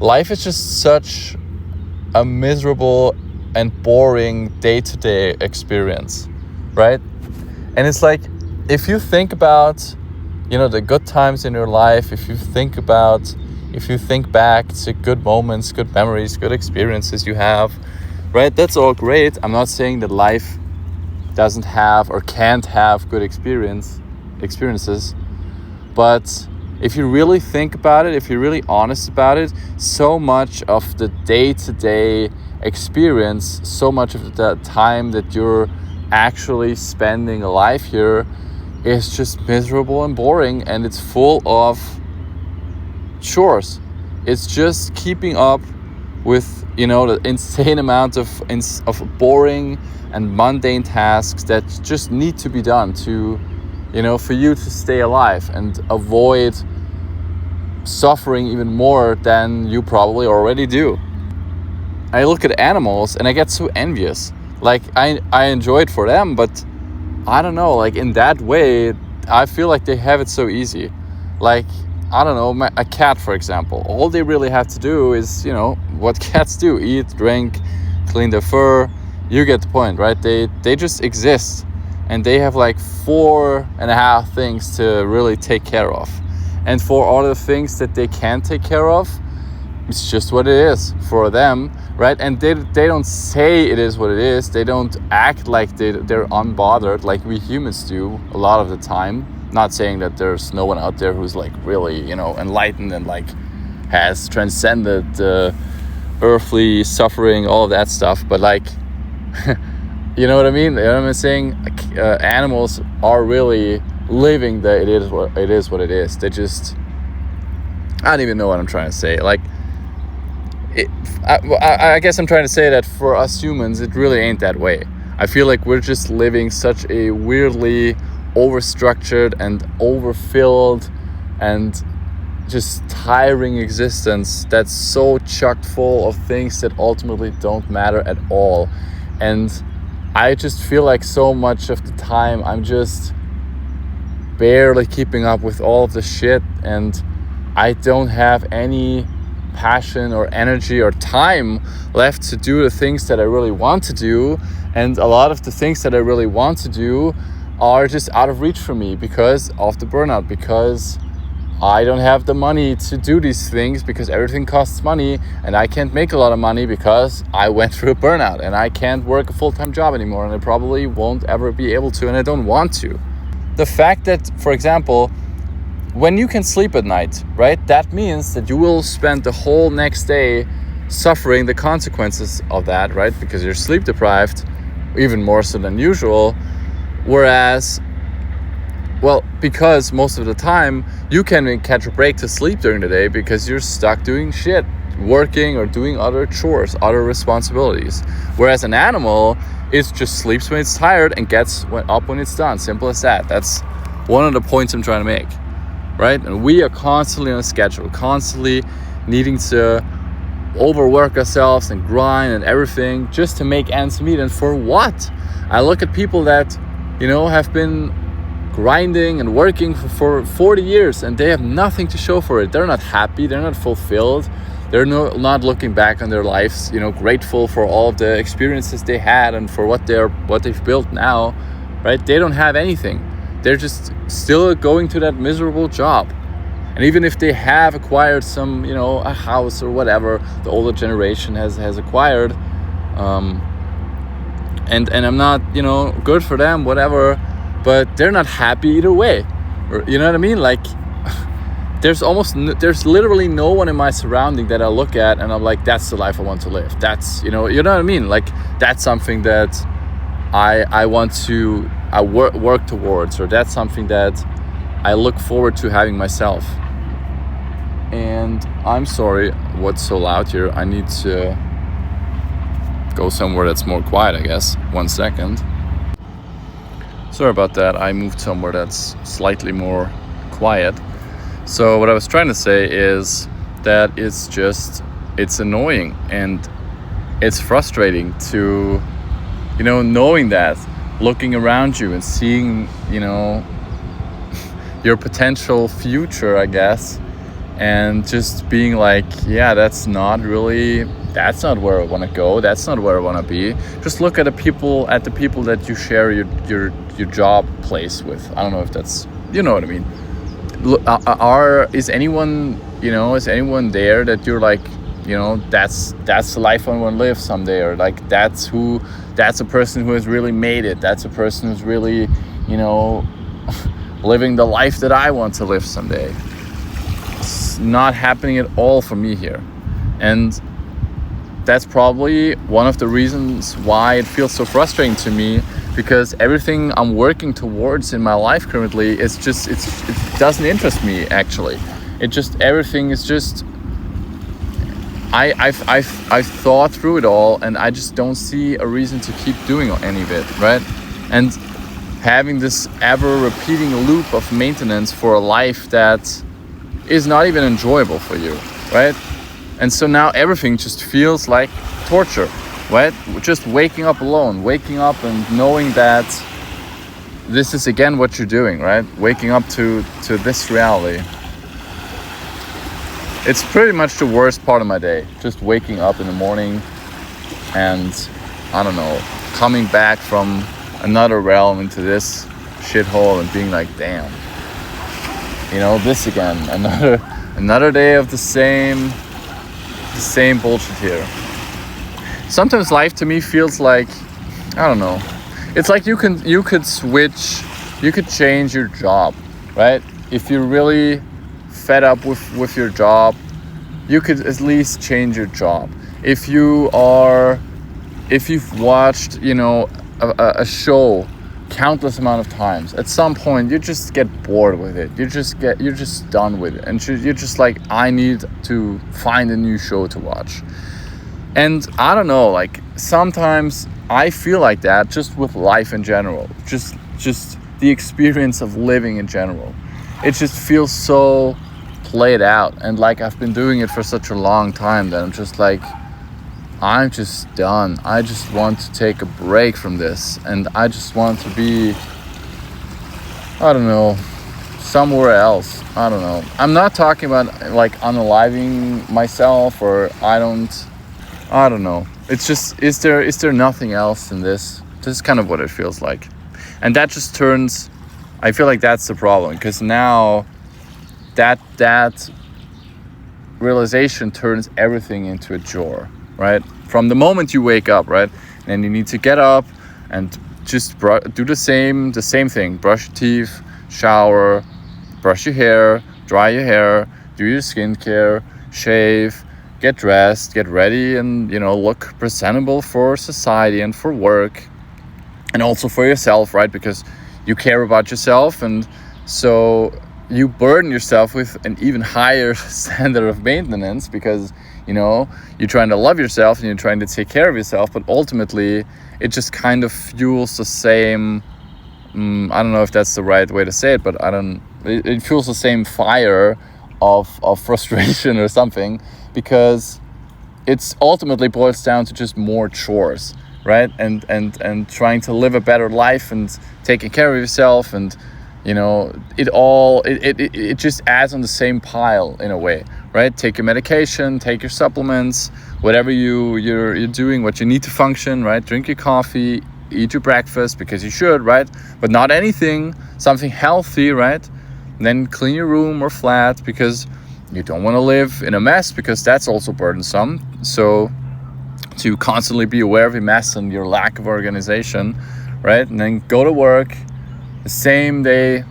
life is just such a miserable and boring day-to-day experience, right? And it's like, if you think about, the good times in your life, if you think back to good moments, good memories, good experiences you have, right? That's all great. I'm not saying that life doesn't have or can't have good experiences, but if you really think about it, if you're really honest about it, so much of the day-to-day experience, so much of the time that you're actually spending alive here is just miserable and boring, and it's full of chores. It's just keeping up with, the insane amount of boring and mundane tasks that just need to be done to, for you to stay alive and avoid suffering even more than you probably already do. I look at animals and I get so envious. Like, I enjoy it for them, but I don't know, like, in that way, I feel like they have it so easy. Like, I don't know, a cat, for example. All they really have to do is, what cats do: eat, drink, clean their fur. You get the point, right? They just exist, and they have like 4.5 things to really take care of. And for all the things that they can't take care of, it's just what it is for them, right? And they don't say it is what it is. They don't act like they're unbothered like we humans do a lot of the time. Not saying that there's no one out there who's like really, enlightened and like has transcended earthly suffering, all of that stuff. But like, you know what I mean? You know what I'm saying? Animals are really living that it is what it is. They just, I don't even know what I'm trying to say. Like, I guess I'm trying to say that for us humans, it really ain't that way. I feel like we're just living such a weirdly overstructured and overfilled and just tiring existence that's so chocked full of things that ultimately don't matter at all. And I just feel like so much of the time I'm just barely keeping up with all of the shit, and I don't have any passion or energy or time left to do the things that I really want to do. And a lot of the things that I really want to do are just out of reach for me because of the burnout, because I don't have the money to do these things, because everything costs money, and I can't make a lot of money because I went through a burnout, and I can't work a full-time job anymore, and I probably won't ever be able to, and I don't want to. The fact that, for example, when you can sleep at night, right, that means that you will spend the whole next day suffering the consequences of that, right, because you're sleep deprived, even more so than usual. Whereas, because most of the time you can catch a break to sleep during the day because you're stuck doing shit, working or doing other chores, other responsibilities. Whereas an animal, it just sleeps when it's tired and gets up when it's done. Simple as that. That's one of the points I'm trying to make, right? And we are constantly on a schedule, constantly needing to overwork ourselves and grind and everything just to make ends meet. And for what? I look at people that, have been grinding and working for 40 years and they have nothing to show for it. They're not happy. They're not fulfilled. They're not looking back on their lives, grateful for all of the experiences they had and for what they've built now, right? They don't have anything. They're just still going to that miserable job. And even if they have acquired some, a house or whatever the older generation has acquired, and I'm not, good for them, whatever, but they're not happy either way. You know what I mean? Like, there's literally no one in my surrounding that I look at and I'm like, that's the life I want to live. That's, you know what I mean? Like, that's something that I want to work towards, or that's something that I look forward to having myself. And I'm sorry, what's so loud here? I need to go somewhere that's more quiet, I guess. 1 second. Sorry about that. I moved somewhere that's slightly more quiet. So what I was trying to say is that it's annoying and it's frustrating to, knowing that, looking around you and seeing, your potential future, I guess, and just being like, yeah, that's not where I want to go. That's not where I want to be. Just look at the people that you share your job place with. I don't know if that's, you know what I mean. Is anyone there that you're like, that's the life I want to live someday, or like that's a person who has really made it. That's a person who's really, living the life that I want to live someday. It's not happening at all for me here. And that's probably one of the reasons why it feels so frustrating to me, because everything I'm working towards in my life currently it doesn't interest me actually. Everything is just, I've thought through it all, and I just don't see a reason to keep doing any of it, right? And having this ever repeating loop of maintenance for a life that is not even enjoyable for you, right? And so now everything just feels like torture, right? Just waking up alone, waking up and knowing that this is again what you're doing, right? Waking up to this reality. It's pretty much the worst part of my day, just waking up in the morning and, I don't know, coming back from another realm into this shithole and being like, damn, this again, another day of the same bullshit here. Sometimes life to me feels like, I don't know, it's like you could switch, you could change your job, right? If you're really fed up with your job, you could at least change your job. If you've watched, a show countless amount of times, at some point you just get bored with it. You're just done with it, and you're just like, I need to find a new show to watch. And I don't know, like sometimes I feel like that just with life in general, just the experience of living in general. It just feels so played out, and like I've been doing it for such a long time that I'm just like, I'm just done. I just want to take a break from this, and I just want to be, I don't know, somewhere else. I don't know. I'm not talking about like unaliving myself, or I don't know. It's just, is there nothing else in this? This is kind of what it feels like. And that just turns, I feel like that's the problem, because now that realization turns everything into a chore, right? From the moment you wake up, right? And you need to get up and just do the same thing. Brush your teeth, shower, brush your hair, dry your hair, do your skincare, shave, get dressed, get ready, and look presentable for society and for work, and also for yourself, right? Because you care about yourself, and so you burden yourself with an even higher standard of maintenance, because you're trying to love yourself and you're trying to take care of yourself, but ultimately it just kind of fuels the same, I don't know if that's the right way to say it, but it fuels the same fire of frustration or something, because it's ultimately boils down to just more chores, right? And trying to live a better life and taking care of yourself, and it just adds on the same pile in a way, right? Take your medication, take your supplements, whatever you're doing, what you need to function, right? Drink your coffee, eat your breakfast, because you should, right? But not anything, something healthy, right? And then clean your room or flat, because you don't want to live in a mess, because that's also burdensome. So to constantly be aware of your mess and your lack of organization, right? And then go to work the same day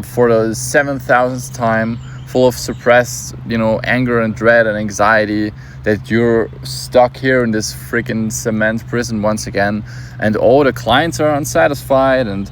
for the 7,000th time, full of suppressed, anger and dread and anxiety that you're stuck here in this freaking cement prison once again, and the clients are unsatisfied, and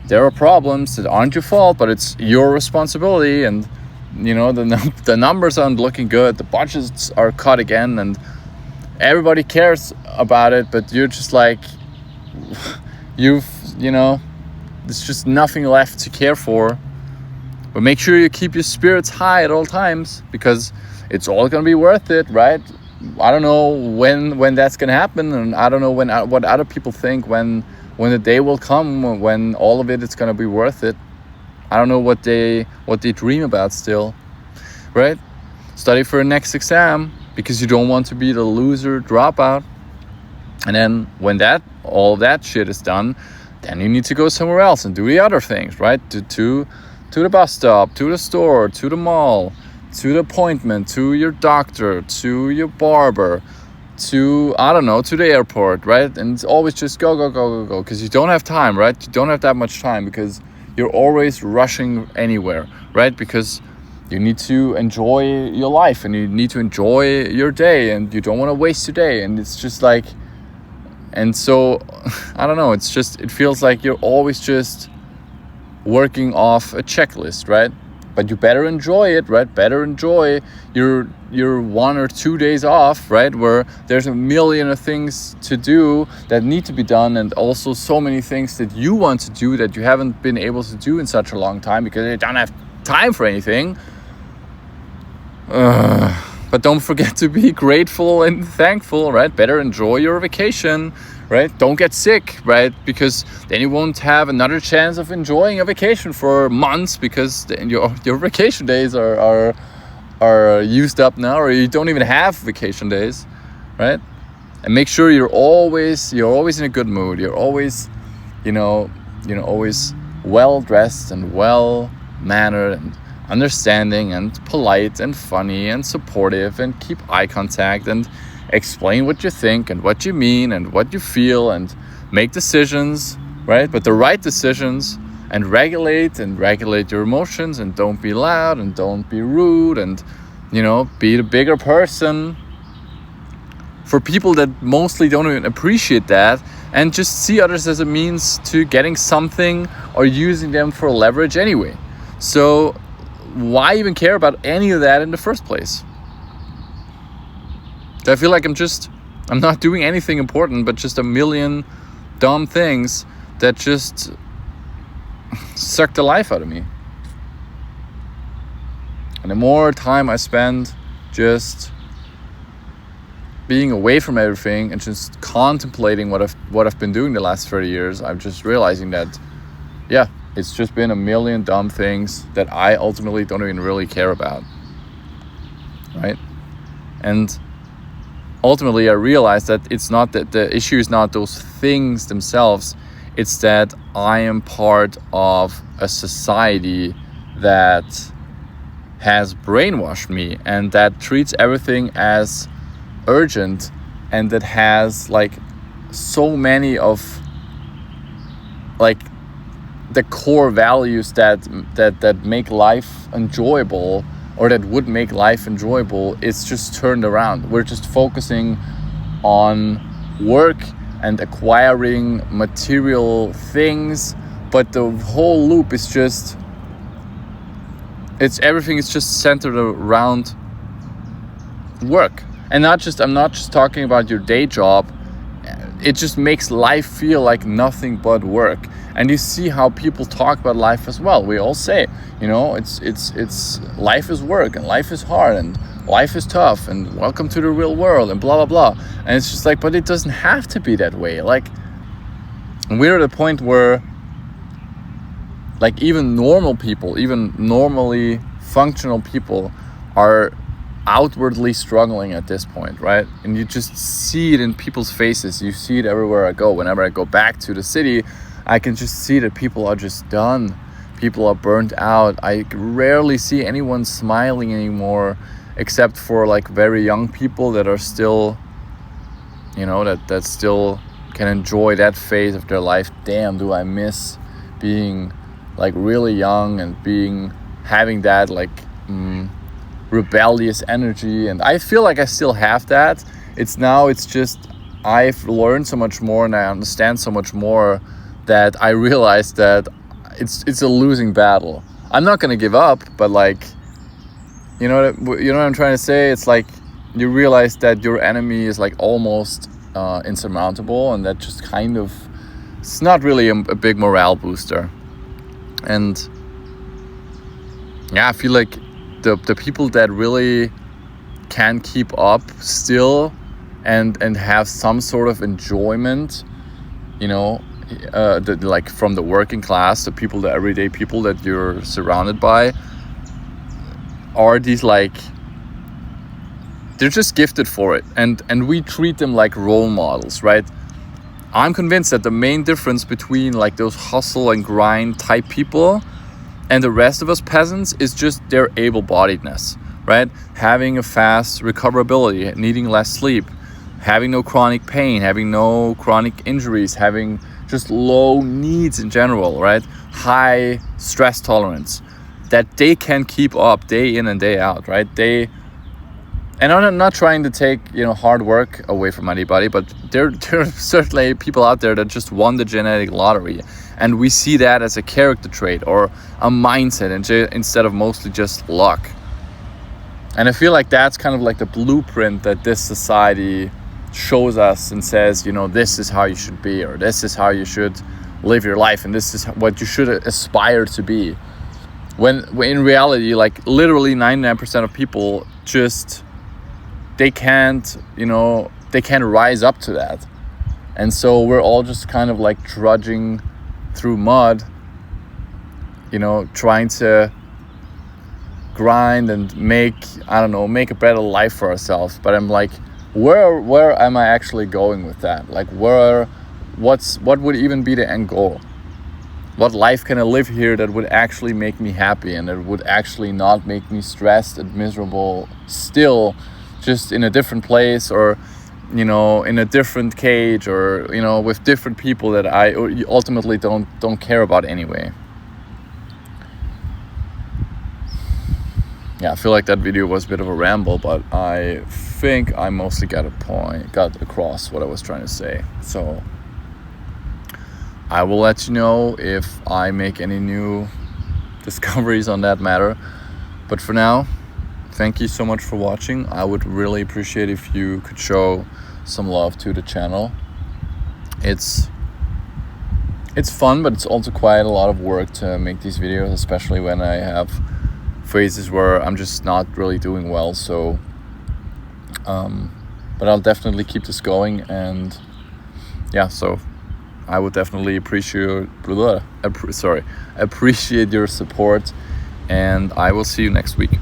there are problems that aren't your fault, but it's your responsibility, and the numbers aren't looking good, the budgets are cut again, and everybody cares about it, but you're just like, there's just nothing left to care for. But make sure you keep your spirits high at all times, because it's all gonna be worth it, right? I don't know when that's gonna happen, and I don't know what other people think when the day will come when all of it is gonna be worth it. I don't know what they dream about still, right? study for the next exam because you don't want to be the loser dropout. And then when all that shit is done, then you need to go somewhere else and do the other things, right? To the bus stop, to the store, to the mall, to the appointment, to your doctor, to your barber, to, I don't know, to the airport, right? And it's always just go, because you don't have time, right? You don't have that much time because you're always rushing anywhere, right? Because you need to enjoy your life and you need to enjoy your day and you don't want to waste your day. And it's just like, and so, I don't know, it's just, it feels like you're always just working off a checklist, right? But you better enjoy it, right? Better enjoy your 1 or 2 days off, right? Where there's a million of things to do that need to be done, and also so many things that you want to do that you haven't been able to do in such a long time because you don't have time for anything. But don't forget to be grateful and thankful, right? Better enjoy your vacation, right? Don't get sick, right? Because then you won't have another chance of enjoying a vacation for months because your vacation days are used up now, or you don't even have vacation days, right? And make sure you're always in a good mood. You're always, always well dressed and well mannered and understanding and polite and funny and supportive, and keep eye contact and explain what you think and what you mean and what you feel and make decisions, right? But the right decisions, and regulate your emotions, and don't be loud and don't be rude, and be the bigger person for people that mostly don't even appreciate that and just see others as a means to getting something or using them for leverage anyway. So why even care about any of that in the first place? I feel like I'm not doing anything important, but just a million dumb things that just suck the life out of me. And the more time I spend just being away from everything and just contemplating what I've been doing the last 30 years, I'm just realizing that, it's just been a million dumb things that I ultimately don't even really care about, right? And ultimately I realized that it's not that the issue is not those things themselves, it's that I am part of a society that has brainwashed me and that treats everything as urgent, and that has so many of the core values that make life enjoyable, or that would make life enjoyable. It's just turned around. We're just focusing on work and acquiring material things, but the whole loop is just, everything is just centered around work. And I'm not just talking about your day job. It just makes life feel like nothing but work. And you see how people talk about life as well. We all say, it's life is work, and life is hard, and life is tough, and welcome to the real world, and blah, blah, blah. And it's just but it doesn't have to be that way. We're at a point where even normal people, even normally functional people are outwardly struggling at this point, right? And you just see it in people's faces. You see it everywhere I go. Whenever I go back to the city, I can just see that people are just done. People are burnt out. I rarely see anyone smiling anymore, except for very young people that are still, that still can enjoy that phase of their life. Damn, do I miss being really young and having that rebellious energy. And I feel like I still have that. It's just I've learned so much more and I understand so much more that I realize that it's a losing battle. I'm not gonna give up, but you know what I'm trying to say? It's you realize that your enemy is almost insurmountable, and that just kind of, it's not really a big morale booster. And I feel like the people that really can keep up still and have some sort of enjoyment, from the working class, the people, the everyday people that you're surrounded by, are these they're just gifted for it, and we treat them like role models, right? I'm convinced that the main difference between like those hustle and grind type people and the rest of us peasants is just their able-bodiedness, right? Having a fast recoverability, needing less sleep, having no chronic pain, having no chronic injuries, having just low needs in general, right? High stress tolerance that they can keep up day in and day out, right? And I'm not trying to take, hard work away from anybody, but there are certainly people out there that just won the genetic lottery. And we see that as a character trait or a mindset instead of mostly just luck. And I feel like that's kind of like the blueprint that this society shows us and says, this is how you should be, or this is how you should live your life, and this is what you should aspire to be. When in reality, like literally 99% of people just, they can't rise up to that. And so we're all just kind of like trudging through mud, trying to grind and make a better life for ourselves. But I'm like, where am I actually going with that? Like what would even be the end goal? What life can I live here that would actually make me happy and that would actually not make me stressed and miserable, still just in a different place, or in a different cage, or with different people that I ultimately don't care about anyway. Yeah, I feel like that video was a bit of a ramble, but I think I mostly got across what I was trying to say. So I will let you know if I make any new discoveries on that matter. But for now, thank you so much for watching. I would really appreciate if you could show some love to the channel. It's fun, but it's also quite a lot of work to make these videos, especially when I have phases where I'm just not really doing well. So but I'll definitely keep this going, and so I would definitely appreciate your support, and I will see you next week.